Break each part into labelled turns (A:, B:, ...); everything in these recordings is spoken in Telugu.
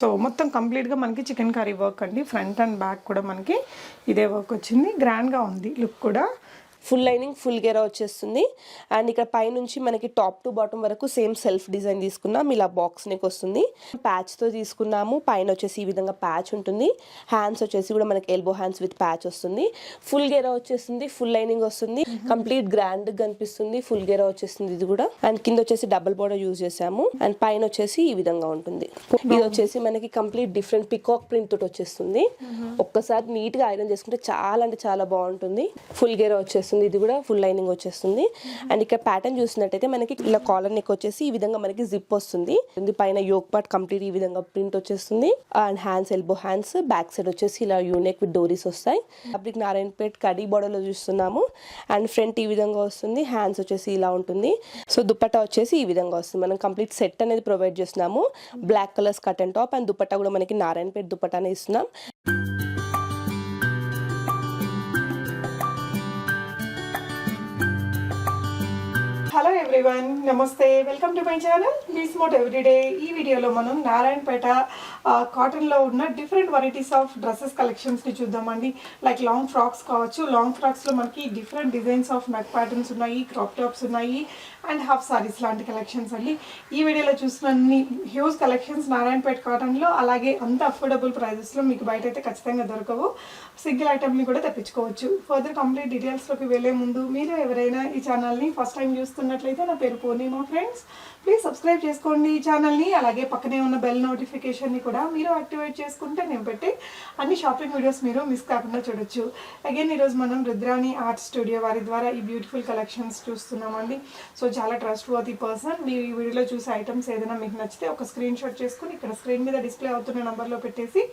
A: సో మొత్తం కంప్లీట్గా మనకి చికెన్ కర్రీ వర్క్ అండి. ఫ్రంట్ అండ్ బ్యాక్ కూడా మనకి ఇదే వర్క్ వచ్చింది. గ్రాండ్గా ఉంది లుక్ కూడా.
B: ఫుల్ లైనింగ్ ఫుల్ గేరా వచ్చేస్తుంది. అండ్ ఇక్కడ పైనుంచి మనకి టాప్ టు బాటమ్ వరకు సేమ్ సెల్ఫ్ డిజైన్ తీసుకున్నాం. ఇలా బాక్స్ నెక్ వస్తుంది. ప్యాచ్తో తీసుకున్నాము. పైన వచ్చేసి ఈ విధంగా ప్యాచ్ ఉంటుంది. హ్యాండ్స్ వచ్చేసి కూడా మనకి ఎల్బో హ్యాండ్స్ విత్ ప్యాచ్ వస్తుంది. ఫుల్ గేరా వచ్చేస్తుంది. ఫుల్ లైనింగ్ వస్తుంది. కంప్లీట్ గ్రాండ్ కనిపిస్తుంది. ఫుల్ గేరా వచ్చేస్తుంది ఇది కూడా. అండ్ కింద వచ్చేసి డబుల్ బోర్డర్ యూజ్ చేసాము. అండ్ పైన వచ్చేసి ఈ విధంగా ఉంటుంది. ఇది వచ్చేసి మనకి కంప్లీట్ డిఫరెంట్ పికాక్ ప్రింట్ తోటి వచ్చేస్తుంది. ఒక్కసారి నీట్ గా ఐరన్ చేసుకుంటే చాలా అంటే చాలా బాగుంటుంది. ఫుల్ గేరా వచ్చేస్తుంది. ఇది కూడా ఫుల్ లైనింగ్ వచ్చేస్తుంది. అండ్ ఇక్కడ ప్యాటర్న్ చూసినట్టయితే మనకి ఇలా కాలర్ నెక్ వచ్చేసి ఈ విధంగా మనకి జిప్ వస్తుంది. పైన యోక్ పార్ట్ కంప్లీట్ ఈ విధంగా ప్రింట్ వచ్చేస్తుంది. And hands elbow hands back side వచ్చేసి ఇలా యూనెక్ విత్ డోరీస్ వస్తాయి. ఫ్యాబ్రిక్ నారాయణపేట్ కడీ బోర్డర్ లో చూస్తున్నాము. అండ్ ఫ్రంట్ ఈ విధంగా వస్తుంది. హ్యాండ్స్ వచ్చేసి ఇలా ఉంటుంది. సో దుపట్టా వచ్చేసి ఈ విధంగా వస్తుంది. మనం కంప్లీట్ సెట్ అనేది ప్రొవైడ్ చేస్తున్నాము. Black colours cut and top. And dupatta కూడా మనకి నారాయణపేట్ దుపట్టానే ఇస్తున్నాం.
A: హలో ఎవ్రీవన్, నమస్తే, welcome to my channel please మోట్ ఎవ్రీడే. ఈ వీడియోలో మనం నారాయణపేట కాటన్లో ఉన్న డిఫరెంట్ వెరైటీస్ ఆఫ్ డ్రెస్సెస్ కలెక్షన్స్ని చూద్దామండి. లైక్ లాంగ్ ఫ్రాక్స్ కావచ్చు. లాంగ్ ఫ్రాక్స్లో మనకి different designs of neck patterns ఉన్నాయి, క్రాప్ టాప్స్ ఉన్నాయి, అండ్ హాఫ్ సారీస్ లాంటి కలెక్షన్స్ అండి. ఈ వీడియోలో చూసిన హ్యూజ్ కలెక్షన్స్ నారాయణపేట కాటన్లో, అలాగే అంత అఫోర్డబుల్ ప్రైజెస్లో మీకు బయట అయితే ఖచ్చితంగా దొరకవు. సింగిల్ ఐటమ్ని కూడా తెప్పించుకోవచ్చు. ఫర్దర్ కంప్లీట్ డీటెయిల్స్లోకి వెళ్ళే ముందు మీరు ఎవరైనా ఈ ఛానల్ని ఫస్ట్ టైం చూస్తున్నట్లయితే, నా పేరు పూర్ణిమ ఫ్రెండ్స్, ప్లీజ్ సబ్స్క్రైబ్ చేసుకోండి ఈ ఛానల్ని. అలాగే పక్కనే ఉన్న బెల్ నోటిఫికేషన్ని కూడా మీరు యాక్టివేట్ చేసుకుంటే నేను పెట్టే అన్ని షాపింగ్ వీడియోస్ మీరు మిస్ కాకుండా చూడొచ్చు. అగైన్ ఈరోజు మనం రుద్రాణి ఆర్ట్ స్టూడియో వారి ద్వారా ఈ బ్యూటిఫుల్ కలెక్షన్స్ చూస్తున్నామండి. సో చాలా ట్రస్ట్ వర్తీ పర్సన్. మీరు ఈ వీడియోలో చూసే ఐటమ్స్ ఏదైనా మీకు నచ్చితే ఒక స్క్రీన్ షాట్ చేసుకుని ఇక్కడ స్క్రీన్ మీద డిస్ప్లే అవుతున్న నెంబర్లో పెట్టేసి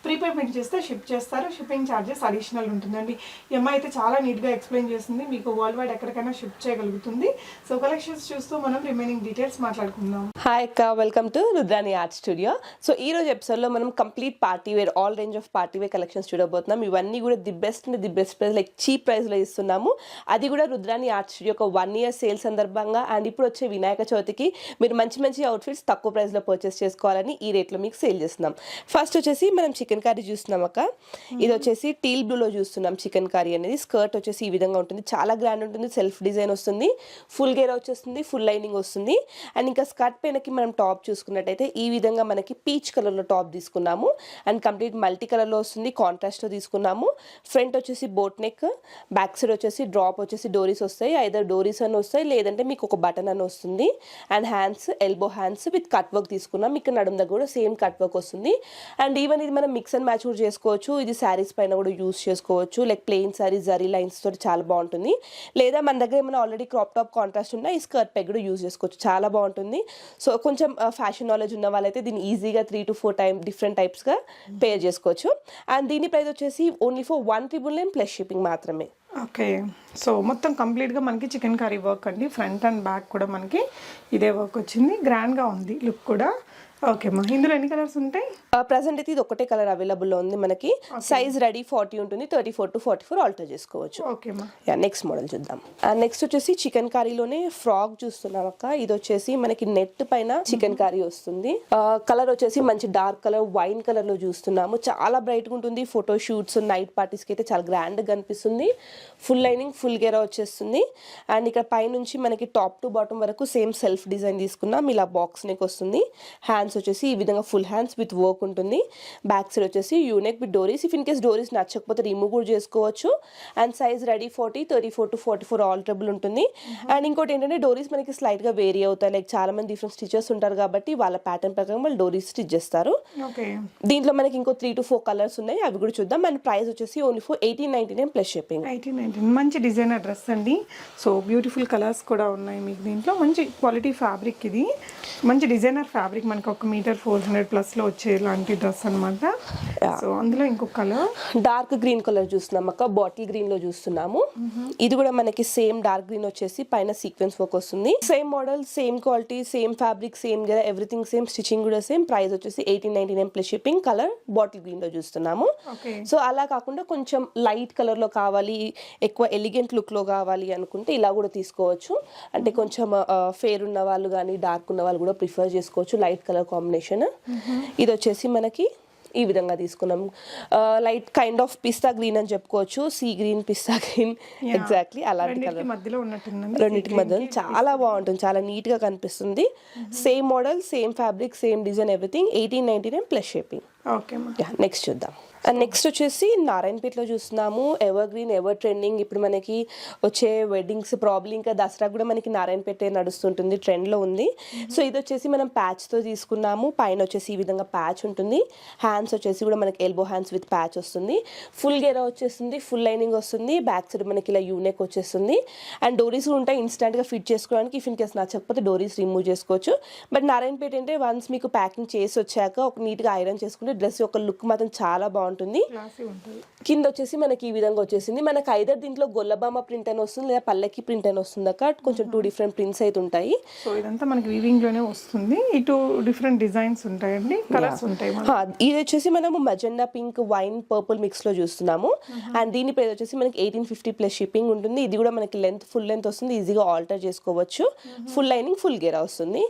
A: ప్రీపేమెంట్ చేస్తే షిప్ చేస్తారు. షిప్పింగ్ ఛార్జెస్ అడిషనల్ ఉంటుందండి. అమ్మాయి అయితే చాలా నీట్గా ఎక్స్ప్లెయిన్ చేస్తుంది. మీకు వరల్డ్ వైడ్ ఎక్కడికైనా షిప్ చేయగలుగుతుంది. సో కలెక్షన్స్ చూస్తూ మనం రిమైనింగ్ డీటెయిల్స్ మాట్లాడుకుందాం.
B: హాయ్ అక్క, welcome to Rudrani art studio. So ఈ రోజు ఎపిసోడ్లో మనం complete party wear, all range of party wear collections చూడబోతున్నాం. ఇవన్నీ కూడా the best price, like cheap ప్రైస్లో ఇస్తున్నాము. అది కూడా రుద్రాణి ఆర్ట్ స్టూడియో ఒక 1 year సేల్ సందర్భంగా. అండ్ ఇప్పుడు వచ్చే వినాయక చవితికి మీరు మంచి మంచి అవుట్ఫిట్స్ తక్కువ ప్రైస్లో పర్చేస్ చేసుకోవాలని ఈ రేట్లో మీకు సేల్ చేస్తున్నాం. ఫస్ట్ వచ్చేసి మనం చికెన్ కర్రీ చూస్తున్నాం అక్క. ఇది వచ్చేసి టీల్ బ్లూలో చూస్తున్నాం. చికెన్ కర్రీ అనేది స్కర్ట్ వచ్చేసి ఈ విధంగా ఉంటుంది. చాలా గ్రాండ్ ఉంటుంది. సెల్ఫ్ డిజైన్ వస్తుంది. ఫుల్ గేర్ వచ్చేస్తుంది. ఫుల్ లైనింగ్ వస్తుంది. అండ్ ఇంకా స్కర్ట్ పైనకి మనం టాప్ చూసుకున్నట్టయితే ఈ విధంగా మనకి పీచ్ కలర్లో టాప్ తీసుకున్నాము. అండ్ కంప్లీట్ మల్టీ కలర్లో వస్తుంది. కాంట్రాస్ట్లో తీసుకున్నాము. ఫ్రంట్ వచ్చేసి బోట్ నెక్, బ్యాక్ సైడ్ వచ్చేసి డ్రాప్ వచ్చేసి డోరీస్ వస్తాయి. ఐదర్ డోరీస్ అని వస్తాయి, లేదంటే మీకు ఒక బటన్ అని వస్తుంది. And hands elbow hands with cut work తీసుకున్నాం. ఇక్కడ నడుము దగ్గర కూడా సేమ్ కట్ వర్క్ వస్తుంది. అండ్ ఈవెన్ ఇది మనం మిక్స్ అండ్ మ్యాచ్ కూడా చేసుకోవచ్చు. ఇది శారీస్ పైన కూడా యూస్ చేసుకోవచ్చు. Like plain sari zari lines తోటి చాలా బాగుంటుంది. లేదా మన దగ్గర ఏమైనా ఆల్రెడీ క్రాప్ టాప్ కాంట్రాస్ట్ ఉన్నా ఈ స్కర్ట్ పెగ్ కూడా యూజ్ చేసుకోవచ్చు. చాలా బాగుంటుంది. సో కొంచెం ఫ్యాషన్ నాలెడ్జ్ ఉన్న వాళ్ళైతే దీన్ని ఈజీగా 3 to 4 డిఫరెంట్ టైప్స్గా పేర్ చేసుకోవచ్చు. అండ్ దీని ప్రైస్ వచ్చేసి ఓన్లీ ఫర్ 1,999 ప్లస్ షిప్పింగ్ మాత్రమే.
A: ఓకే, సో మొత్తం కంప్లీట్గా మనకి చికెన్ కర్రీ వర్క్ అండి. ఫ్రంట్ అండ్ బ్యాక్ కూడా మనకి ఇదే వర్క్ వచ్చింది. గ్రాండ్గా ఉంది లుక్ కూడా. ఓకే మా, ఇందులో ఎన్ని కలర్స్ ఉంటాయి?
B: ప్రజెంట్ అయితే ఇది ఒకటే కలర్ అవైలబుల్లో ఉంది మనకి. సైజ్ రెడీ 40 ఉంటుంది. 34 to 44 ఆల్టర్ చేసుకోవచ్చు.
A: ఓకే మా,
B: నెక్స్ట్ మోడల్ చూద్దాం. నెక్స్ట్ వచ్చేసి చికెన్ కర్రీలోనే ఫ్రాక్ చూస్తున్నాం అక్క. ఇది వచ్చేసి మనకి నెట్ పైన చికెన్ కర్రీ వస్తుంది. కలర్ వచ్చేసి మంచి డార్క్ కలర్ వైన్ కలర్ లో చూస్తున్నాము. చాలా బ్రైట్ గా ఉంటుంది. ఫోటో షూట్స్, నైట్ పార్టీస్ కి అయితే చాలా గ్రాండ్ గా కనిపిస్తుంది. ఫుల్ లైనింగ్ ఫుల్ గేరా వచ్చేస్తుంది. అండ్ ఇక్కడ పైనుంచి మనకి టాప్ టు బాటమ్ వరకు సేమ్ సెల్ఫ్ డిజైన్ తీసుకున్నాం. ఇలా బాక్స్ నెక్ వస్తుంది. హ్యాండ్స్ వచ్చేసి ఈ విధంగా ఫుల్ హ్యాండ్స్ విత్ వర్క్ ఉంటుంది. బ్యాక్ సైడ్ వచ్చేసి U neck with dories. If in case dories నచ్చకపోతే రిమూవ్ కూడా చేసుకోవచ్చు. And size ready 40, 34 to 44 alterable ఉంటుంది. అండ్ ఇంకోటి ఏంటంటే డోరీస్ మనకి స్లైట్ గా వేరీ అవుతాయి. లైక్ చాలా మంది డిఫరెంట్ స్టిచెస్ ఉంటారు కాబట్టి వాళ్ళ ప్యాటర్న్ ప్రకారం వాళ్ళు డోరీస్ స్టిచ్ చేస్తారు. దీంట్లో మనకి ఇంకో 3 to 4 కలర్స్ ఉన్నాయి. అవి కూడా చూద్దాం. అండ్ ప్రైస్ వచ్చేసి ఓన్లీ ఫర్ 1899 ప్లస్ షిప్పింగ్.
A: 1899. మంచి డిజైనర్ డ్రెస్ అండి. సో బ్యూటిఫుల్ కలర్స్ కూడా ఉన్నాయి మీకు దీంట్లో. మంచి క్వాలిటీ ఫ్యాబ్రిక్. ఇది మంచి డిజైనర్ ఫ్యాబ్రిక్. మనకి 1 meter 400+ లో వచ్చే లాంటి డ్రెస్ అనమాట. సో అందులో ఇంకొక కలర్
B: డార్క్ గ్రీన్ కలర్ చూస్తున్నాం అక్క. బాటిల్ గ్రీన్ లో చూస్తున్నాము. ఇది కూడా మనకి సేమ్ డార్క్ గ్రీన్ వచ్చేసి పైన సీక్వెన్స్ వర్క్ వస్తుంది. Same model, same quality, same fabric, same everything same. Stitching కూడా సేమ్. ప్రైస్ వచ్చేసి 1899 plus shipping. Colour bottle green లో చూస్తున్నాము. సో అలా కాకుండా కొంచెం లైట్ కలర్ లో కావాలి, ఎక్కువ ఎలిగెంట్ లుక్ లో కావాలి అనుకుంటే ఇలా కూడా తీసుకోవచ్చు. అంటే కొంచెం ఫేర్ ఉన్న వాళ్ళు కానీ డార్క్ ఉన్న వాళ్ళు కూడా ప్రిఫర్ చేసుకోవచ్చు. Light colour colour combination. ఇది వచ్చేసి మనకి ఈ విధంగా తీసుకున్నాం. Light kind of pista green అని చెప్పుకోవచ్చు, సీ గ్రీన్, పిస్తా గ్రీన్, ఎగ్జాక్ట్లీ అలాంటి కలర్
A: మధ్యలో ఉన్నట్టు
B: రెండింటి మధ్య చాలా బాగుంటుంది, చాలా నీట్ గా కనిపిస్తుంది. Same model, same fabric, same design, everything. 1899 plus shipping.
A: Okay.
B: Next చూద్దాం. అండ్ నెక్స్ట్ వచ్చేసి నారాయణపేటలో చూస్తున్నాము. Ever green, ever trending. ఇప్పుడు మనకి వచ్చే వెడ్డింగ్స్ ప్రాబ్లీ ఇంకా దసరా కూడా మనకి నారాయణపేట నడుస్తుంటుంది, ట్రెండ్లో ఉంది. సో ఇది వచ్చేసి మనం ప్యాచ్తో తీసుకున్నాము. పైన వచ్చేసి ఈ విధంగా ప్యాచ్ ఉంటుంది. హ్యాండ్స్ వచ్చేసి కూడా మనకి ఎల్బో హ్యాండ్స్ విత్ ప్యాచ్ వస్తుంది. ఫుల్ గేరా వచ్చేస్తుంది, ఫుల్ లైనింగ్ వస్తుంది. బ్యాక్ సైడ్ మనకి ఇలా యూనెక్ వచ్చేస్తుంది. అండ్ డోరీస్ కూడా ఉంటాయి ఇన్స్టెంట్గా ఫిట్ చేసుకోవడానికి. ఇఫ్ ఇన్ కేస్ నచ్చకపోతే డోరీస్ రిమూవ్ చేసుకోవచ్చు. బట్ నారాయణపేట అంటే వన్స్ మీకు ప్యాకింగ్ చేసి వచ్చాక ఒక నీట్గా ఐరన్ చేసుకుంటే డ్రెస్ యొక్క లుక్ మాత్రం చాలా బాగుంటుంది. కింద వచ్చేసి మనకి ఈ విధంగా వచ్చేసింది. మనకి ఐదర్ దీంట్లో గొల్లబామ ప్రింట్ అని వస్తుంది, లేదా పల్లకి ప్రింట్ అని వస్తుంది అక్క. కొంచెం 2 డిఫరెంట్ ప్రింట్స్ అయితే ఉంటాయి.
A: సో ఇదంతా మనకి వీవింగ్ లోనే వస్తుంది. ఈ 2 డిఫరెంట్ డిజైన్స్ ఉంటాయండి, కలర్స్ ఉంటాయి.
B: ఇది వచ్చేసి మనము మజెండా పింక్, వైన్, పర్పుల్ మిక్స్ లో చూస్తున్నాము. అండ్ దీని ప్రైస్ వచ్చేసి మనకి 1850 ప్లస్ షిప్పింగ్ ఉంటుంది. ఇది కూడా మనకి లెంత్, ఫుల్ లెంత్ వస్తుంది, ఈజీగా ఆల్టర్ చేసుకోవచ్చు. ఫుల్ లైనింగ్, ఫుల్ గేరా వస్తుంది.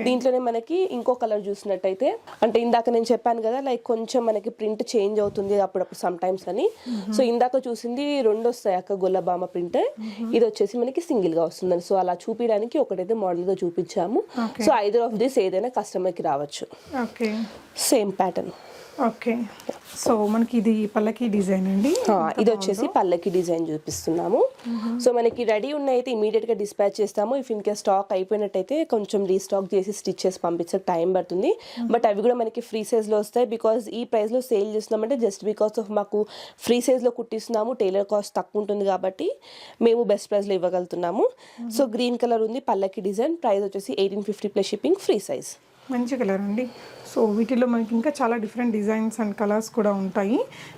B: దీంట్లోనే మనకి ఇంకో కలర్ చూసినట్టయితే, అంటే ఇందాక నేను చెప్పాను కదా లైక్ కొంచెం మనకి ప్రింట్ చేంజ్ అవుతుంది అప్పుడప్పుడు సమ్ టైమ్స్ అని. సో ఇందాక చూసింది 2 వస్తాయి అక్క గొల్లబామ ప్రింట్. ఇది వచ్చేసి మనకి సింగిల్ గా వస్తుందని. సో అలా చూపించడానికి ఒకటైతే మోడల్ గా చూపించాము. సో ఐదర్ ఆఫ్ దిస్ ఏదైనా కస్టమర్ కి రావచ్చు. Same pattern.
A: ఓకే. సో మనకి ఇది పల్లకి డిజైన్ అండి.
B: ఇది వచ్చేసి పల్లకి డిజైన్ చూపిస్తున్నాము. సో మనకి రెడీ ఉన్నైతే ఇమీడియట్ గా డిస్పాచ్ చేస్తాము. ఇఫ్ ఇన్ కేస్ స్టాక్ అయిపోయినట్టయితే కొంచెం రీస్టాక్ చేసి స్టిచ్ చేసి పంపించే టైం పడుతుంది. బట్ అవి కూడా మనకి ఫ్రీ సైజ్ లో వస్తాయి. బికాస్ ఈ ప్రైస్ లో సేల్ చేస్తున్నామంటే జస్ట్ బికాస్ ఆఫ్ మాకు ఫ్రీ సైజ్ లో కుట్టిస్తున్నాము. టైలర్ కాస్ట్ తక్కువ ఉంటుంది కాబట్టి మేము బెస్ట్ ప్రైస్ లో ఇవ్వగలుగుతున్నాము. సో గ్రీన్ కలర్ ఉంది, పల్లకి డిజైన్. ప్రైస్ వచ్చేసి 1850 ప్లస్ షిప్పింగ్, ఫ్రీ సైజ్.
A: మంచి కలర్ అండి. సో వీటిలో మనకి ఇంకా చాలా డిఫరెంట్ డిజైన్స్ అండ్ కలర్స్ కూడా ఉంటాయి,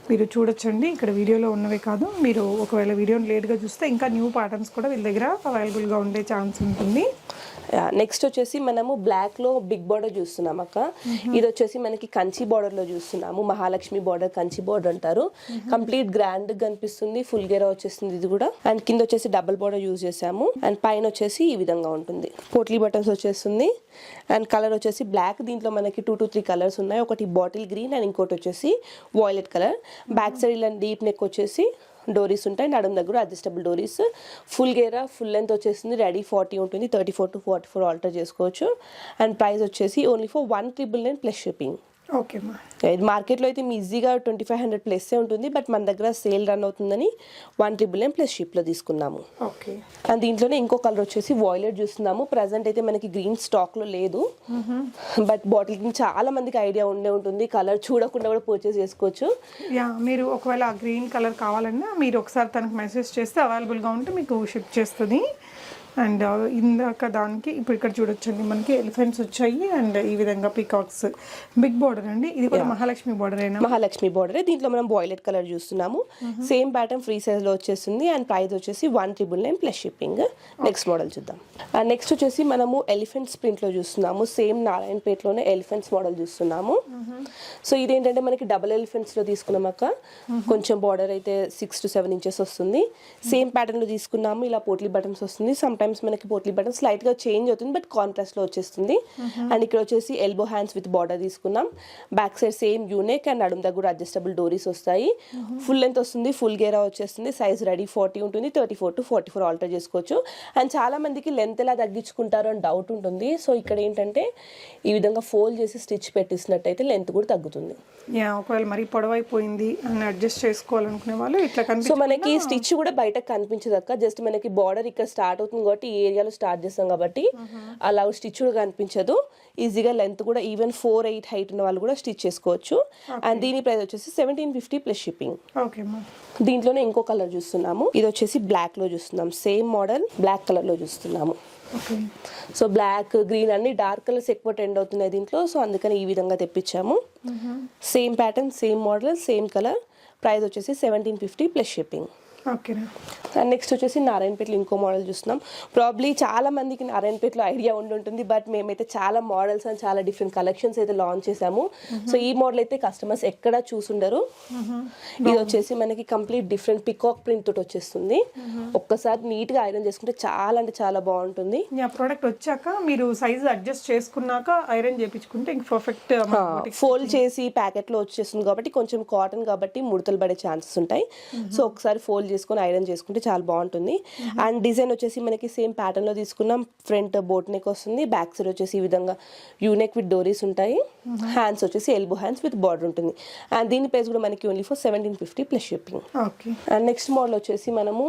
A: మీరు చూడొచ్చండి. ఇక్కడ వీడియోలో ఉన్నవే కాదు, మీరు ఒకవేళ వీడియోని లేట్గా చూస్తే ఇంకా న్యూ ప్యాటర్న్స్ కూడా వీళ్ళ దగ్గర అవైలబుల్గా ఉండే ఛాన్స్ ఉంటుంది.
B: నెక్స్ట్ వచ్చేసి మనము బ్లాక్ లో బిగ్ బార్డర్ చూస్తున్నాం అక్క. ఇది వచ్చేసి మనకి కంచి బార్డర్ లో చూస్తున్నాము. మహాలక్ష్మి బార్డర్, కంచి బార్డర్ అంటారు. కంప్లీట్ గ్రాండ్ కనిపిస్తుంది. ఫుల్ గేరా వచ్చేస్తుంది ఇది కూడా. అండ్ కింద వచ్చేసి డబుల్ బార్డర్ యూజ్ చేసాము. అండ్ పైన వచ్చేసి ఈ విధంగా ఉంటుంది. పోట్లీ బటన్స్ వచ్చేస్తుంది. అండ్ కలర్ వచ్చేసి బ్లాక్. దీంట్లో మనకి 2 to 3 కలర్స్ ఉన్నాయి. ఒకటి బాటిల్ గ్రీన్ అండ్ ఇంకోటి వచ్చేసి వాయిలెట్ కలర్. బ్యాక్ సైడ్ ఇలా డీప్ నెక్ వచ్చేసి డోరీస్ ఉంటాయి. నడుము దగ్గర అడ్జస్టబుల్ డోరీస్. ఫుల్ గేరా, ఫుల్ లెంత్ వచ్చేసింది. రెడీ 40 ఉంటుంది. 34 to 44 ఆల్టర్ చేసుకోవచ్చు. అండ్ ప్రైస్ వచ్చేసి only for 1999 plus shipping.
A: Okay మా.
B: మార్కెట్లో అయితే మీ ఈజీగా 2500 ప్లస్సే ఉంటుంది. బట్ మన దగ్గర సేల్ రన్ అవుతుందని 1999 ప్లస్ షిప్లో తీసుకున్నాము.
A: ఓకే.
B: అండ్ దీంట్లోనే ఇంకో కలర్ వచ్చేసి వాయిలెట్ చూస్తున్నాము. ప్రజెంట్ అయితే మనకి గ్రీన్ స్టాక్లో లేదు. బట్ బాటిల్ గ్రీన్ చాలా మందికి ఐడియా ఉండే ఉంటుంది. కలర్ చూడకుండా కూడా పర్చేస్ చేసుకోవచ్చు.
A: యా, మీరు ఒకవేళ ఆ గ్రీన్ కలర్ కావాలన్నా మీరు ఒకసారి తనకు మెసేజ్ చేస్తే అవైలబుల్గా ఉంటే మీకు షిప్ చేస్తుంది. అండ్ ఇందాక దానికి ఇప్పుడు ఇక్కడ చూడొచ్చండి మనకి ఎలిఫెంట్స్ వచ్చాయి. అండ్ ఈ విధంగా పీకాక్స్, బిగ్ బార్డర్ అండి. ఇది కూడా మహాలక్ష్మి బార్డర్ అయినా,
B: మహాలక్ష్మి బార్డర్. దీంట్లో మనం వాయిలెట్ కలర్ చూస్తున్నాము. సేమ్ ప్యాటర్న్ ఫ్రీ సైజ్ లో వచ్చేస్తుంది. అండ్ ప్రైస్ వచ్చేసి 1999 ప్లస్ షిప్పింగ్. నెక్స్ట్ మోడల్ చూద్దాం. నెక్స్ట్ వచ్చేసి మనము ఎలిఫెంట్స్ ప్రింట్ లో చూస్తున్నాము. సేమ్ నారాయణపేటలోనే ఎలిఫెంట్స్ మోడల్ చూస్తున్నాము. సో ఇదేంటంటే మనకి డబుల్ ఎలిఫెంట్స్ లో తీసుకున్నామాక. కొంచెం బార్డర్ అయితే 6 to 7 inches వస్తుంది. సేమ్ ప్యాటర్న్ లో తీసుకున్నాము. ఇలా పోట్లీ బటన్స్ వస్తుంది. సమ్ టైమ్స్ మనకి పోట్లీ బటన్స్ లైట్ గా చేంజ్ అవుతుంది, బట్ కాంట్రాస్ట్ లో వచ్చేస్తుంది. అండ్ ఇక్కడ వచ్చేసి ఎల్బో హ్యాండ్స్ విత్ బార్డర్ తీసుకున్నాం. Back side same U-neck and నడుము దగ్గర అడ్జస్టబుల్ డోరీస్ వస్తాయి. ఫుల్ లెంత్ వస్తుంది. ఫుల్ గేరా వచ్చేస్తుంది. సైజ్ రెడీ 40 ఉంటుంది. 34 to 44 ఆల్టర్ చేసుకోవచ్చు. అండ్ చాలా మందికి లెంత్ ఎలా తగ్గించుకుంటారో అని డౌట్ ఉంటుంది. సో ఇక్కడ ఏంటంటే ఈ విధంగా ఫోల్డ్ చేసి స్టిచ్ పెట్టిస్తున్నట్టయితే లెంత్ కూడా తగ్గుతుంది.
A: ఒకవేళ మరి పొడవైపోయింది అని అడ్జస్ట్ చేసుకోవాలనుకునే వాళ్ళు ఇట్లా
B: సో మనకి స్టిచ్ కూడా బయట కనిపించదు అక్క. జస్ట్ మనకి బార్డర్ ఇక్కడ స్టార్ట్ అవుతుంది కాబట్టి ఈ ఏరియాలో స్టార్ట్ చేస్తాం కాబట్టి అలా స్టిచ్ కూడా కనిపించదు. ఈజీగా లెంత్ కూడా ఈవెన్ 4'8" హైట్ ఉన్న వాళ్ళు కూడా స్టిచ్ చేసుకోవచ్చు. అండ్ దీని ప్రైస్ వచ్చేసి 1750 ప్లస్ షిప్పింగ్. దీంట్లోనే ఇంకో కలర్ చూస్తున్నాము. ఇది వచ్చేసి బ్లాక్ లో చూస్తున్నాం. సేమ్ మోడల్ బ్లాక్ కలర్ లో చూస్తున్నాము. సో బ్లాక్, గ్రీన్ అన్ని డార్క్ కలర్స్ ఎక్కువ ట్రెండ్ అవుతున్నాయి దీంట్లో. సో అందుకని ఈ విధంగా తెప్పించాము. Same pattern, same model, same colour. Price వచ్చేసి 1750 ప్లస్ షిప్పింగ్.
A: ఓకేనా.
B: అండ్ నెక్స్ట్ వచ్చేసి నారాయణపేటలో ఇంకో మోడల్ చూస్తున్నాం. ప్రాబ్లీ చాలా మందికి నారాయణపేటలో ఐడియా ఉంటుంది, బట్ మేమైతే చాలా మోడల్స్ అండ్ చాలా డిఫరెంట్ కలెక్షన్స్ అయితే లాంచ్ చేసాము. సో ఈ మోడల్ అయితే కస్టమర్స్ ఎక్కడా చూసుండరు. ఇది వచ్చేసి మనకి కంప్లీట్ డిఫరెంట్ పికాక్ ప్రింట్ తోటి వచ్చేస్తుంది. ఒక్కసారి నీట్ గా ఐరన్ చేసుకుంటే చాలా అంటే చాలా బాగుంటుంది.
A: ప్రోడక్ట్ వచ్చాక మీరు సైజ్ అడ్జస్ట్ చేసుకున్నాక ఐరన్ చేయించుకుంటే ఇంక పర్ఫెక్ట్.
B: ఫోల్డ్ చేసి ప్యాకెట్ లో వచ్చేస్తుంది కాబట్టి కొంచెం కాటన్ కాబట్టి ముడతలు పడే ఛాన్సెస్ ఉంటాయి. సో ఒకసారి ఫోల్డ్ చేసుకొని ఐరన్ చేసుకుంటే చాలా బాగుంటుంది. అండ్ డిజైన్ వచ్చేసి మనకి సేమ్ ప్యాటర్న్ లో తీసుకున్నాం. ఫ్రంట్ బోట్ నెక్ వస్తుంది, బ్యాక్ సైడ్ వచ్చేసి ఈ విధంగా యూనెక్ విత్ డోరీస్ ఉంటాయి. హ్యాండ్స్ వచ్చేసి ఎల్బో హ్యాండ్స్ విత్ బార్డర్ ఉంటుంది. అండ్ దీని ప్రైస్ కూడా మనకి only for 1750 plus shipping. And next model వచ్చేసి మనము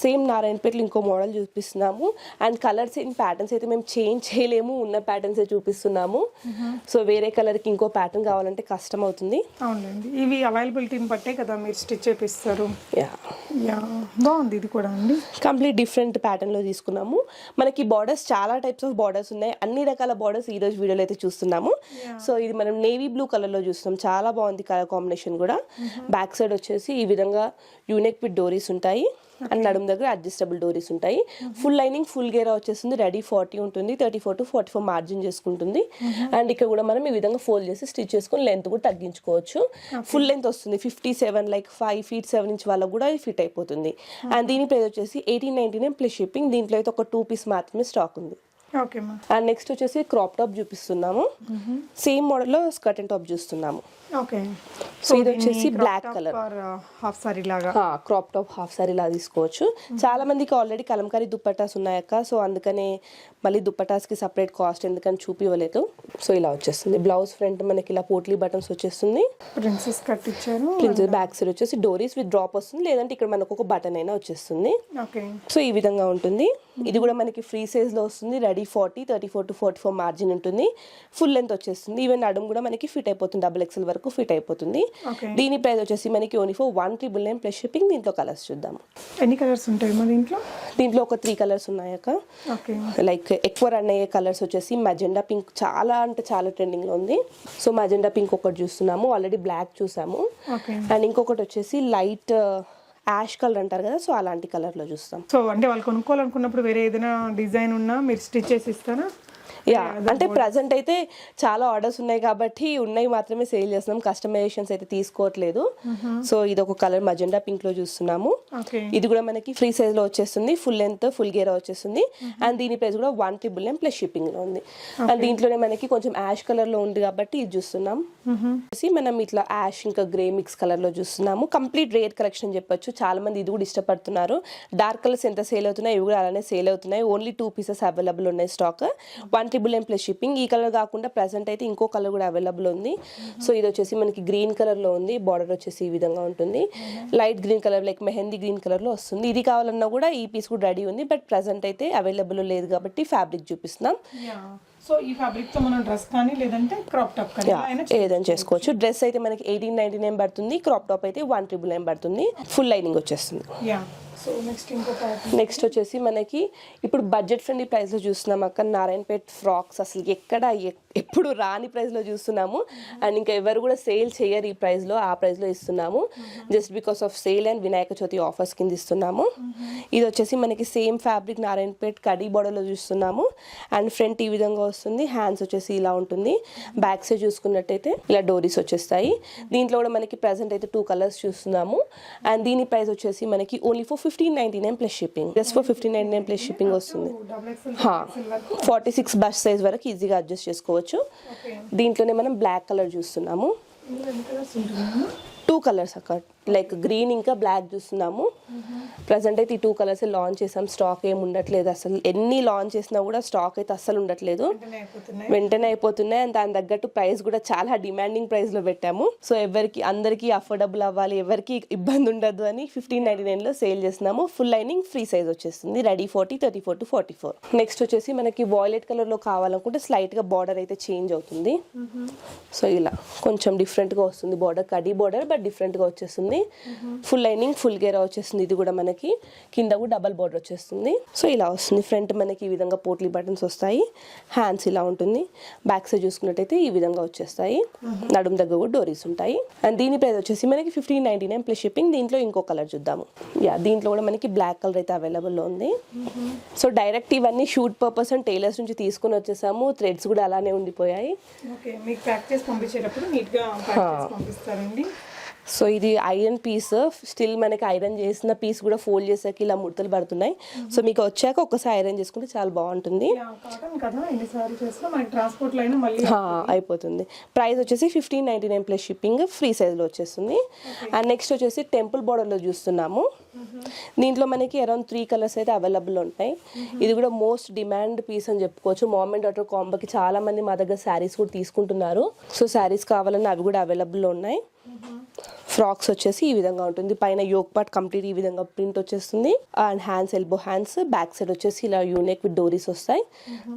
B: సేమ్ నారాయణపేటలో ఇంకో మోడల్ చూపిస్తున్నాము. అండ్ కలర్స్ ఇన్ ప్యాటర్న్స్ అయితే మేము చేంజ్ చేయలేము, ఉన్న ప్యాటర్న్స్ చూపిస్తున్నాము. సో వేరే కలర్ కి ఇంకో ప్యాటర్న్ కావాలంటే కష్టం అవుతుంది.
A: అవునండి, ఇవి అవైలబిలిటీని బట్టే కదా మీరు స్టిచ్ చేపిస్తారు.
B: యా
A: బాగుంది ఇది కూడా అండి.
B: కంప్లీట్ డిఫరెంట్ ప్యాటర్న్ లో తీసుకున్నాము. మనకి బార్డర్స్ చాలా టైప్స్ ఆఫ్ బార్డర్స్ ఉన్నాయి. అన్ని రకాల బార్డర్స్ ఈ రోజు వీడియోలో అయితే చూస్తున్నాము. సో ఇది మనం నేవీ బ్లూ కలర్ లో చూస్తున్నాం. చాలా బాగుంది కలర్ కాంబినేషన్ కూడా. బ్యాక్ సైడ్ వచ్చేసి ఈ విధంగా యూనెక్ విత్ డోరీస్ ఉంటాయి. అండ్ నడుము దగ్గర అడ్జస్టబుల్ డోరీస్ ఉంటాయి. ఫుల్ లైనింగ్ ఫుల్ గేరా వచ్చేస్తుంది. రెడీ 40 ఉంటుంది, 34 to 44 మార్జిన్ చేసుకుంటుంది. అండ్ ఇక్కడ కూడా మనం ఈ విధంగా ఫోల్డ్ చేసి స్టిచ్ చేసుకుని లెంత్ కూడా తగ్గించుకోవచ్చు. ఫుల్ లెంత్ వస్తుంది 57, లైక్ 5 feet 7 inch వాళ్ళకు కూడా ఇది ఫిట్ అయిపోతుంది. అండ్ దీని ప్రైస్ వచ్చేసి 1899 ప్లస్ షిప్పింగ్. దీంట్లో అయితే ఒక 2 piece మాత్రమే స్టాక్ ఉంది. అండ్ నెక్స్ట్ వచ్చేసి క్రాప్ టాప్ చూపిస్తున్నాము. సేమ్ మోడల్ లో స్కర్ట్ అండ్ టాప్ చూస్తున్నాము. సో ఇది వచ్చేసి బ్లాక్ కలర్
A: హాఫ్ సారీ లాగా,
B: క్రాప్ టాప్ హాఫ్ సారీ లాగా తీసుకోవచ్చు. చాలా మందికి ఆల్రెడీ కలంకారీ దుప్పటాస్ ఉన్నాయక్క, సో అందుకనే మళ్ళీ దుప్పటాస్ కి సపరేట్ కాస్ట్ ఎందుకని చూపివ్వలేదు. సో ఇలా వచ్చేస్తుంది. బ్లౌజ్ ఫ్రంట్ మనకి ఇలా పోట్లీ బటన్స్ వచ్చేస్తుంది.
A: ప్రిన్సెస్ కట్ ఇచ్చారు.
B: ప్రిన్సెస్ బ్యాక్ సైడ్ వచ్చేసి డోరీస్ విత్ డ్రాప్ వస్తుంది, లేదంటే ఇక్కడ మనకు ఒక బటన్ అయినా వచ్చేస్తుంది. సో ఈ విధంగా ఉంటుంది. ఇది కూడా మనకి ఫ్రీ సైజ్ లో వస్తుంది. రెడీ 40, 34 to 44 మార్జిన్ ఉంటుంది. ఫుల్ లెంత్ వచ్చేస్తుంది. ఈవెన్ నడుము కూడా మనకి ఫిట్ అయిపోతుంది, XXL వరకు ఫిట్ అయిపోతుంది. దీని ప్రైస్ వచ్చేసి మనకి ఓన్లీ ఫర్ 1999 ప్లస్ షిప్పింగ్. దీంట్లో కలర్స్ చూద్దాము.
A: ఎన్ని కలర్స్ ఉంటాయి మా దీంట్లో?
B: దీంట్లో ఒక 3 కలర్స్ ఉన్నాయక. లైక్ ఎక్కువ రన్ అయ్యే కలర్స్ వచ్చేసి మజెండా పింక్, చాలా అంటే చాలా ట్రెండింగ్ లో ఉంది. సో మజెండా పింక్ ఒకటి చూస్తున్నాము, ఆల్రెడీ బ్లాక్ చూసాము. అండ్ ఇంకొకటి వచ్చేసి లైట్ యాష్ కలర్ అంటారు కదా, సో అలాంటి కలర్ లో చూస్తాం.
A: సో అంటే వాళ్ళు కొనుక్కోవాలనుకున్నప్పుడు వేరే ఏదైనా డిజైన్ ఉన్నా మీరు స్టిచ్ చేసి ఇస్తారా?
B: యా, అంటే ప్రజెంట్ అయితే చాలా ఆర్డర్స్ ఉన్నాయి కాబట్టి ఉన్నాయి మాత్రమే సేల్ చేస్తున్నాం, కస్టమైజేషన్స్ అయితే తీసుకోవట్లేదు. సో ఇది ఒక కలర్ మజెండా పింక్ లో చూస్తున్నాము. ఇది కూడా మనకి ఫ్రీ సైజ్ లో వచ్చేస్తుంది. ఫుల్ లెంత్ ఫుల్ గేరా వచ్చేస్తుంది. అండ్ దీని ప్రైస్ కూడా 1999 ప్లస్ షిప్పింగ్ లో ఉంది. అండ్ దీంట్లోనే మనకి కొంచెం యాష్ కలర్ లో ఉంది కాబట్టి ఇది చూస్తున్నాం. మనం ఇట్లా యాష్ ఇంకా గ్రే మిక్స్ కలర్ లో చూస్తున్నాము. కంప్లీట్ రేర్ కలెక్షన్ చెప్పొచ్చు. చాలా మంది ఇది కూడా ఇష్టపడుతున్నారు. డార్క్ కలర్స్ ఎంత సేల్ అవుతున్నాయి, ఇవి కూడా అలానే సేల్ అవుతున్నాయి. ఓన్లీ 2 pieces అవైలబుల్ ఉన్నాయి స్టాక్. 1999 plus shipping. ఈ కలర్ కాకుండా ప్రెసెంట్ అయితే ఇంకో కలర్ కూడా అవైలబుల్ ఉంది. సో ఇది వచ్చేసి మనకి గ్రీన్ కలర్ లో ఉంది. బార్డర్ వచ్చేసి ఈ విధంగా ఉంటుంది. Light green colour like mehndi green colour లో వస్తుంది. ఇది కావాలన్నా కూడా ఈ పీస్ కూడా రెడీ ఉంది, బట్ ప్రెసెంట్ అయితే అవైలబుల్ లేదు కాబట్టి ఫ్యాబ్రిక్ చూపిస్తున్నాం.
A: సో ఈ ఫ్యాబ్రిక్ తో మనం డ్రెస్ కానీ లేదంటే క్రాప్ టాప్ కానీ
B: ఏదైనా చేసుకోవచ్చు. డ్రెస్ అయితే మనకి 1899 పడుతుంది, క్రాప్ టాప్ అయితే 1999 పడుతుంది. ఫుల్ లైనింగ్ వచ్చేస్తుంది. నెక్స్ట్ వచ్చేసి మనకి ఇప్పుడు బడ్జెట్ ఫ్రెండ్లీ ప్రైస్ లో చూస్తున్నాం అక్క. నారాయణపేట్ ఫ్రాక్స్ అసలు ఎప్పుడు రాని ప్రైస్ లో చూస్తున్నాము. అండ్ ఇంకా ఎవరు కూడా సేల్ చేయరు ఈ ప్రైస్ లో, ఆ ప్రైస్ లో ఇస్తున్నాము. Just because of sale and Vinayaka Chavithi offers కింద ఇస్తున్నాము. ఇది వచ్చేసి మనకి same fabric Narayanpet khadi border లో చూస్తున్నాము. అండ్ ఫ్రంట్ ఈ విధంగా వస్తుంది. హ్యాండ్స్ వచ్చేసి ఇలా ఉంటుంది. బ్యాక్ సైడ్ చూసుకున్నట్టయితే ఇలా డోరీస్ వచ్చేస్తాయి. దీంట్లో కూడా మనకి ప్రెసెంట్ అయితే 2 కలర్స్ చూస్తున్నాము. అండ్ దీని ప్రైస్ వచ్చేసి మనకి only for 1599 plus shipping. Just for 1599 plus shipping వస్తుంది. 46 బస్ సైజ్ వరకు ఈజీగా అడ్జస్ట్ చేసుకోవచ్చు. దీంట్లోనే మనం బ్లాక్ కలర్ చూస్తున్నాము. 2 కలర్స్ అక్క, లైక్ గ్రీన్ ఇంకా బ్లాక్ చూస్తున్నాము. ప్రజెంట్ అయితే ఈ 2 కలర్స్ లాంచ్ చేసాం. స్టాక్ ఏమి ఉండట్లేదు అసలు. ఎన్ని లాంచ్ చేసినా కూడా స్టాక్ అయితే అస్సలు ఉండట్లేదు, వెంటనే అయిపోతున్నాయి. అండ్ దాని తగ్గట్టు ప్రైస్ కూడా చాలా డిమాండింగ్ ప్రైస్ లో పెట్టాము. సో అందరికి అఫోర్డబుల్ అవ్వాలి, ఎవరికి ఇబ్బంది ఉండదు అని 1599 లో సేల్ చేస్తున్నాము. ఫుల్ లైనింగ్ ఫ్రీ సైజ్ వచ్చేస్తుంది. Ready 40, 34 to 44. నెక్స్ట్ వచ్చేసి మనకి వాయిలెట్ కలర్ లో కావాలనుకుంటే స్లైట్ గా బార్డర్ అయితే చేంజ్ అవుతుంది. సో ఇలా కొంచెం డిఫరెంట్ గా వస్తుంది బార్డర్, కడీ బార్డర్, బట్ డిఫరెంట్గా వచ్చేస్తుంది. ఫుల్ లైనింగ్ ఫుల్ గేరా వచ్చేస్తుంది. ఇది కూడా మనకి కింద కూడా డబల్ బోర్డర్ వచ్చేస్తుంది. సో ఇలా వస్తుంది. ఫ్రంట్ మనకి ఈ విధంగా పోట్లీ బటన్స్ వస్తాయి. హ్యాండ్స్ ఇలా ఉంటుంది. బ్యాక్ సైడ్ చూసుకున్నట్టయితే ఈ విధంగా వచ్చేస్తాయి. నడుము దగ్గర కూడా డోరీస్ ఉంటాయి. అండ్ దీని ప్రైస్ వచ్చేసి మనకి 1599 ప్లస్ షిప్పింగ్. దీంట్లో ఇంకో కలర్ చూద్దాము. దీంట్లో కూడా మనకి బ్లాక్ కలర్ అయితే అవైలబుల్లో ఉంది. సో డైరెక్ట్ ఇవన్నీ షూట్ పర్పస్ అండ్ టైలర్స్ నుంచి తీసుకొని వచ్చేసాము. థ్రెడ్స్ కూడా అలానే ఉండిపోయాయి.
A: ఓకే, మీకు ప్యాక్ చేసి పంపించేటప్పుడు నీట్గా ప్యాక్ చేసి పంపిస్తారండి.
B: సో ఇది ఐరన్ పీస్, స్టిల్ మనకి ఐరన్ చేసిన పీస్ కూడా ఫోల్డ్ చేసాక ఇలా ముడతలు పడుతున్నాయి. సో మీకు వచ్చాక ఒకసారి ఐరన్ చేసుకుంటే చాలా బాగుంటుంది.
A: కాటన్ కదా, ఎన్నిసార్లు చేసినా మనకి ట్రాన్స్పోర్ట్లో అయినా మళ్ళీ
B: అయిపోతుంది. ప్రైస్ వచ్చేసి 1599 ప్లస్ షిప్పింగ్. ఫ్రీ సైజ్లో వచ్చేస్తుంది. అండ్ నెక్స్ట్ వచ్చేసి టెంపుల్ బోర్డర్లో చూస్తున్నాము. దీంట్లో మనకి అరౌండ్ 3 కలర్స్ అయితే అవైలబుల్ ఉంటాయి. ఇది కూడా మోస్ట్ డిమాండ్ పీస్ అని చెప్పుకోవచ్చు. మామ్ అండ్ డాటర్ కాంబోకి చాలా మంది మా దగ్గర శారీస్ కూడా తీసుకుంటున్నారు. సో శారీస్ కావాలన్నా అవి కూడా అవైలబుల్లో ఉన్నాయి. ఫ్రాక్స్ వచ్చేసి ఈ విధంగా ఉంటుంది. పైన యోక్ పార్ట్ కంప్లీట్ ఈ విధంగా ప్రింట్ వచ్చేస్తుంది. And hands, elbow hands, back side వచ్చేసి ఇలా యూనిక్ విత్ డోరీస్ వస్తాయి.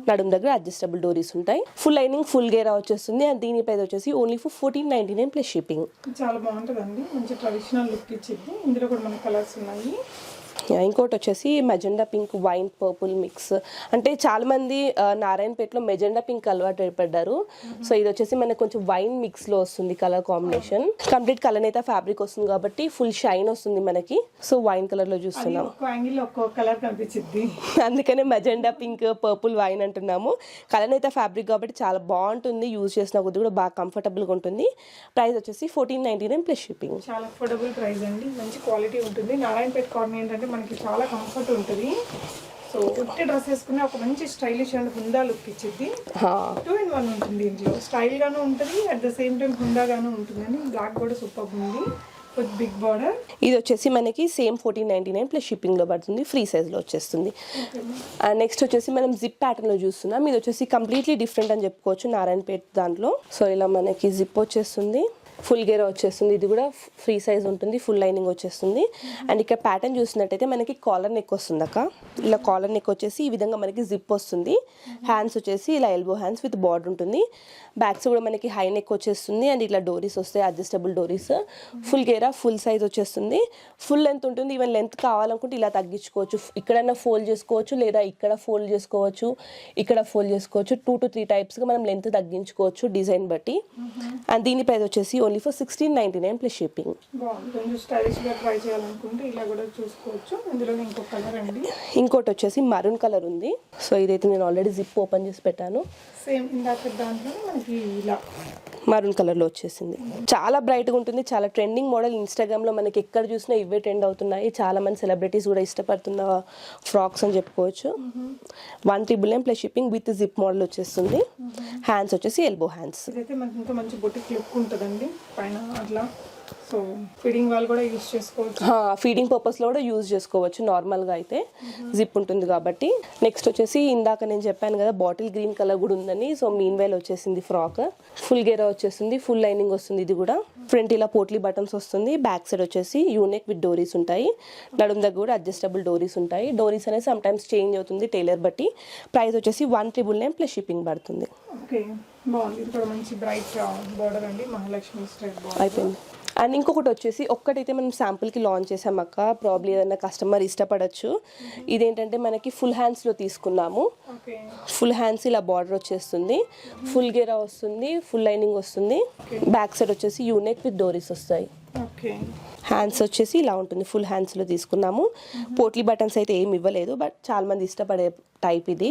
B: నడుము దగ్గర అడ్జస్టబుల్ డోరీస్ ఉంటాయి. ఫుల్ లైనింగ్ ఫుల్ గేరా వచ్చేస్తుంది. అండ్ దీని ప్రైస్ వచ్చేసి ఓన్లీ ఫర్ 1499 ప్లస్ షిప్పింగ్.
A: చాలా బాగుంటుందండి, మంచి ట్రెడిషనల్ లుక్ ఇచ్చింది. ఇందులో కూడా మనకి కలర్స్ ఉన్నాయి.
B: ఇంకోటి వచ్చేసి magenta pink wine purple mix. అంటే చాలా మంది నారాయణపేటలో మెజెండా పింక్ అలవాటు ఏర్పడ్డారు. సో ఇది వచ్చేసి మనకి కొంచెం వైన్ మిక్స్ లో వస్తుంది కలర్ కాంబినేషన్. కంప్లీట్ కలర్ అయితే ఫ్యాబ్రిక్ వస్తుంది కాబట్టి ఫుల్ షైన్ వస్తుంది మనకి. సో వైన్ కలర్ లో చూస్తున్నాం.
A: కలర్ కనిపించింది,
B: అందుకనే మెజెండా పింక్ పర్పుల్ వైన్ అంటున్నాము. కలర్ అయితే ఫ్యాబ్రిక్ కాబట్టి చాలా బాగుంటుంది. యూజ్ చేసిన కొద్ది కూడా బాగా కంఫర్టబుల్ గా ఉంటుంది. ప్రైస్ వచ్చేసి 1499 ప్లస్ షిప్పింగ్.
A: చాలా అఫోర్డబుల్ ప్రైస్ అండి, మంచి క్వాలిటీ ఉంటుంది. నారాయణపేట కాటన్ ఏంటంటే మనకి చాలా కంఫర్ట్ ఉంటుంది. సో ఉట్టి డ్రెస్ వేసుకునే ఒక మంచి స్టైలిష్ అండ్ హుందా లుక్ ఇచ్చింది. 2 in 1 ఉంటుంది. దీంట్లో స్టైల్ గాను ఉంటుంది, అట్ ద సేమ్ టైం హుందాగాను ఉంటుందని. బ్లాక్ కూడా సూపర్ ఉంది విత్ బిగ్ బార్డర్.
B: ఇది వచ్చేసి మనకి సేమ్ 1499 ప్లస్ షిప్పింగ్ లో పడుతుంది. ఫ్రీ సైజ్ లో వచ్చేస్తుంది. అండ్ నెక్స్ట్ వచ్చేసి మనం జిప్ ప్యాటర్న్ లో చూస్తున్నాం. ఇది వచ్చేసి కంప్లీట్లీ డిఫరెంట్ అని చెప్పుకోవచ్చు నారాయణపేట దాంట్లో. సో ఇలా మనకి జిప్ వచ్చేస్తుంది. ఫుల్ గేర్ వచ్చేస్తుంది. ఇది కూడా ఫ్రీ సైజ్ ఉంటుంది. ఫుల్ లైనింగ్ వచ్చేస్తుంది. అండ్ ఇక్కడ ప్యాటర్న్ చూసినట్టయితే మనకి కాలర్ నెక్ వస్తుంది అక్క. ఇలా కాలర్ నెక్ వచ్చేసి ఈ విధంగా మనకి జిప్ వస్తుంది. హ్యాండ్స్ వచ్చేసి ఇలా ఎల్బో హ్యాండ్స్ విత్ బార్డర్ ఉంటుంది. బ్యాక్స్ కూడా మనకి హై నెక్ వచ్చేస్తుంది. అండ్ ఇట్లా డోరీస్ వస్తాయి, అడ్జస్టబుల్ డోరీస్. ఫుల్ గేరా ఫుల్ సైజ్ వచ్చేస్తుంది. ఫుల్ లెంత్ ఉంటుంది. ఈవెన్ లెంత్ కావాలనుకుంటే ఇలా తగ్గించుకోవచ్చు. ఇక్కడైనా ఫోల్డ్ చేసుకోవచ్చు, లేదా ఇక్కడ ఫోల్డ్ చేసుకోవచ్చు, ఇక్కడ ఫోల్డ్ చేసుకోవచ్చు. 2 to 3 టైప్స్గా మనం లెంత్ తగ్గించుకోవచ్చు డిజైన్ బట్టి. అండ్ దీని ప్రైస్ వచ్చేసి ఓన్లీ ఫర్ 1699 ప్లస్ షిప్పింగ్.
A: కొంచెం స్టైలిష్గా ట్రై చేయాలనుకుంటే ఇలా కూడా చూసుకోవచ్చు. ఇందులో ఇంకో కలర్ అండి.
B: ఇంకోటి వచ్చేసి మరూన్ కలర్ ఉంది. సో ఇదైతే నేను ఆల్రెడీ జిప్ ఓపెన్ చేసి పెట్టాను.
A: సేమ్ ఇందాక దాంట్లో మనకి ఇలా
B: మరూన్ కలర్లో వచ్చేసింది. చాలా బ్రైట్గా ఉంటుంది. చాలా ట్రెండింగ్ మోడల్. ఇన్స్టాగ్రామ్లో మనకి ఎక్కడ చూసినా ఇవే ట్రెండ్ అవుతున్నాయి. చాలా మంది సెలబ్రిటీస్ కూడా ఇష్టపడుతున్న ఫ్రాక్స్ అని చెప్పుకోవచ్చు. 199 plus shipping with zip model వచ్చేస్తుంది. హ్యాండ్స్ వచ్చేసి ఎల్బో హ్యాండ్స్.
A: ఇదైతే మనకి ఇంకా మంచి బొటిక్ లుక్ ఉంటుందండి పైన అట్లా. సో ఫీడింగ్ వాళ్ళు కూడా యూజ్ చేసుకోవచ్చు.
B: ఫీడింగ్ పర్పస్లో కూడా యూజ్ చేసుకోవచ్చు. నార్మల్గా అయితే జిప్ ఉంటుంది కాబట్టి. నెక్స్ట్ వచ్చేసి ఇందాక నేను చెప్పాను కదా బాటిల్ గ్రీన్ కలర్ కూడా ఉందని. సో మీన్ వైల్ వచ్చేసింది ఫ్రాక్. ఫుల్ గేరా వచ్చేస్తుంది. ఫుల్ లైనింగ్ వస్తుంది. ఇది కూడా ఫ్రంట్ ఇలా పోట్లీ బటన్స్ వస్తుంది. బ్యాక్ సైడ్ వచ్చేసి యూనిక్ విత్ డోరీస్ ఉంటాయి. నడుము దగ్గర కూడా అడ్జస్టబుల్ డోరీస్ ఉంటాయి. డోరీస్ అనేది సమ్ టైమ్స్ చేంజ్ అవుతుంది టైలర్ బట్టి. ప్రైస్ వచ్చేసి 1999 ప్లస్ షిప్పింగ్ పడుతుంది.
A: ఓకే, బాగుంది. ఇది కూడా మంచి బ్రైట్ బార్డర్ అండి, మహాలక్ష్మి స్టైల్ బార్డర్
B: అయిపోయింది. అండ్ ఇంకొకటి వచ్చేసి ఒక్కటైతే మనం శాంపుల్కి లాంచ్ చేసాం అక్క. ప్రాబ్లీ ఏదైనా కస్టమర్ ఇష్టపడచ్చు. ఇదేంటంటే మనకి ఫుల్ హ్యాండ్స్లో తీసుకున్నాము. ఫుల్ హ్యాండ్స్ ఇలా బార్డర్ వచ్చేస్తుంది. ఫుల్ గేరా వస్తుంది. ఫుల్ లైనింగ్ వస్తుంది. బ్యాక్ సైడ్ వచ్చేసి యూనిక్ విత్ డోరీస్ వస్తాయి. హ్యాండ్స్ వచ్చేసి ఇలా ఉంటుంది. ఫుల్ హ్యాండ్స్లో తీసుకున్నాము. పోట్లీ బటన్స్ అయితే ఏమి ఇవ్వలేదు, బట్ చాలా మంది ఇష్టపడే టైప్ ఇది.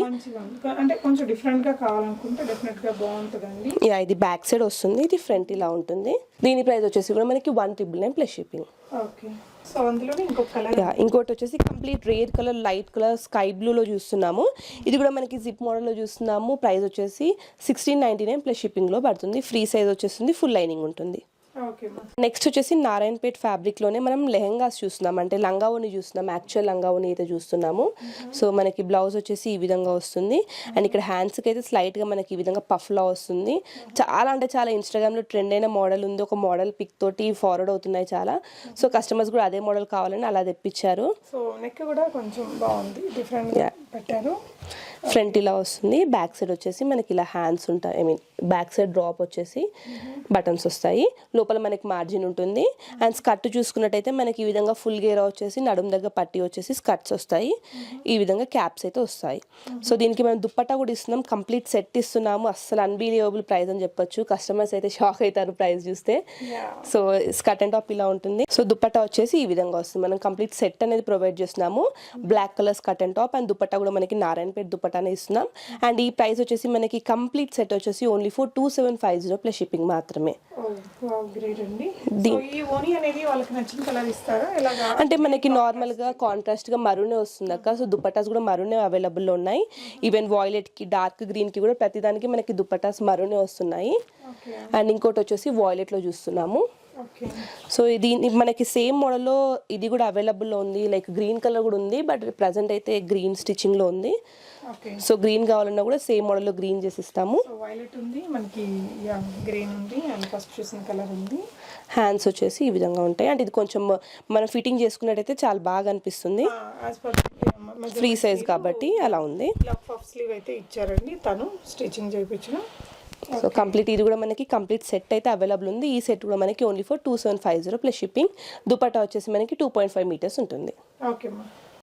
A: అంటే కొంచెం డిఫరెంట్ గా కావాలనుకుంటే డెఫినెట్ గా బాగుంటుందండి.
B: ఇది బ్యాక్ సైడ్ వస్తుంది. ఇది ఫ్రంట్ ఇలా ఉంటుంది. దీని ప్రైస్ వచ్చేసి కూడా మనకి 1999 ప్లస్ షిప్పింగ్.
A: సో అందులోనే ఇంకొక కలర్.
B: ఇంకోటి వచ్చేసి complete rare colour, light colour, sky బ్లూలో చూస్తున్నాము. ఇది కూడా మనకి జిప్ మోడల్లో చూస్తున్నాము. ప్రైస్ వచ్చేసి 1699 ప్లస్ షిప్పింగ్లో పడుతుంది. ఫ్రీ సైజ్ వచ్చేస్తుంది. ఫుల్ లైనింగ్ ఉంటుంది. నెక్స్ట్ వచ్చేసి నారాయణపేట్ ఫ్యాబ్రిక్ లోనే మనం లెహెంగాస్ చూస్తున్నాం. అంటే లంగావోని చూస్తున్నాం. యాక్చువల్ లంగావోని అయితే చూస్తున్నాము. సో మనకి బ్లౌజ్ వచ్చేసి ఈ విధంగా వస్తుంది. అండ్ ఇక్కడ హ్యాండ్స్కి అయితే స్లైట్ గా మనకి ఈ విధంగా పఫ్ లా వస్తుంది. చాలా అంటే చాలా ఇన్స్టాగ్రామ్ లో ట్రెండ్ అయిన మోడల్ ఉంది. ఒక మోడల్ పిక్ తోటి ఫార్వర్డ్ అవుతున్నాయి చాలా. సో కస్టమర్స్ కూడా అదే మోడల్ కావాలని అలా తెప్పించారు.
A: సో నెక్ కూడా కొంచెం బాగుంది, డిఫరెంట్ గా పెట్టారు.
B: ఫ్రంట్ ఇలా వస్తుంది, బ్యాక్ సైడ్ వచ్చేసి మనకి ఇలా హ్యాండ్స్ ఉంటాయి, I mean back side drop వచ్చేసి బటన్స్ వస్తాయి, లోపల మనకి మార్జిన్ ఉంటుంది. అండ్ స్కర్ట్ చూసుకున్నట్టయితే మనకి ఈ విధంగా ఫుల్ గేరా వచ్చేసి నడుం దగ్గర పట్టి వచ్చేసి స్కర్ట్స్ వస్తాయి, ఈ విధంగా క్యాప్స్ అయితే వస్తాయి. సో దీనికి మనం దుప్పట్టా కూడా ఇస్తున్నాం, కంప్లీట్ సెట్ ఇస్తున్నాము. అస్సలు అన్బిలీవబుల్ ప్రైస్ అని చెప్పొచ్చు, కస్టమర్స్ అయితే షాక్ అవుతారు ప్రైస్ చూస్తే. సో స్కర్ట్ అండ్ టాప్ ఇలా ఉంటుంది. సో దుప్పట్టా వచ్చేసి ఈ విధంగా వస్తుంది, మనం కంప్లీట్ సెట్ అనేది ప్రొవైడ్ చేస్తున్నాము. Black colour skirt and top and dupatta కూడా మనకి నారాయణపేట దుప్పట్టానే ఇస్తున్నాం. అండ్ ఈ ప్రైస్ వచ్చేసి మనకి కంప్లీట్ సెట్ వచ్చేసి ఓన్లీ ఫర్ 2750 ప్లస్ షిప్పింగ్ మాత్రమే. అంటే మనకి నార్మల్ గా కాంట్రాస్ట్ గా మరూనే వస్తుంది అక్క. సో దుపట్టాస్ కూడా మరూనే అవైలబుల్ లో ఉన్నాయి. ఈవెన్ వాయిలెట్ కి డార్క్ గ్రీన్ కి కూడా ప్రతిదానికి మనకి దుపట్టాస్ మరూనే వస్తున్నాయి. అండ్ ఇంకోటి వచ్చేసి వాయిలెట్ లో చూస్తున్నాము. సో ఇది మనకి సేమ్ మోడల్లో ఇది కూడా అవైలబుల్లో ఉంది, లైక్ గ్రీన్ కలర్ కూడా ఉంది, బట్ ప్రజెంట్ అయితే గ్రీన్ స్టిచ్చింగ్లో ఉంది. సో గ్రీన్ కావాలన్నా కూడా సేమ్ మోడల్లో గ్రీన్ చేసి ఇస్తాము.
A: వైలెట్ ఉంది, మనకి గ్రీన్ ఉంది, అండ్ ఫస్ట్ చూసిన కలర్ ఉంది.
B: హ్యాండ్స్ వచ్చేసి ఈ విధంగా ఉంటాయి. అంటే ఇది కొంచెం మనం ఫిట్టింగ్ చేసుకున్నట్టయితే చాలా బాగా అనిపిస్తుంది, ఫ్రీ సైజ్ కాబట్టి అలా ఉంది.
A: పఫ్ స్లీవ్ అయితే ఇచ్చారండి, తను స్టిచ్చింగ్ చేయించిన.
B: సో కంప్లీట్ ఇది కూడా మనకి కంప్లీట్ సెట్ అయితే అవైలబుల్ ఉంది. ఈ సెట్ కూడా మనకి only for 2750 plus shipping. Dupatta వచ్చేసి మనకి 2.5 మీటర్స్ ఉంటుంది.
A: ఓకే అమ్మా.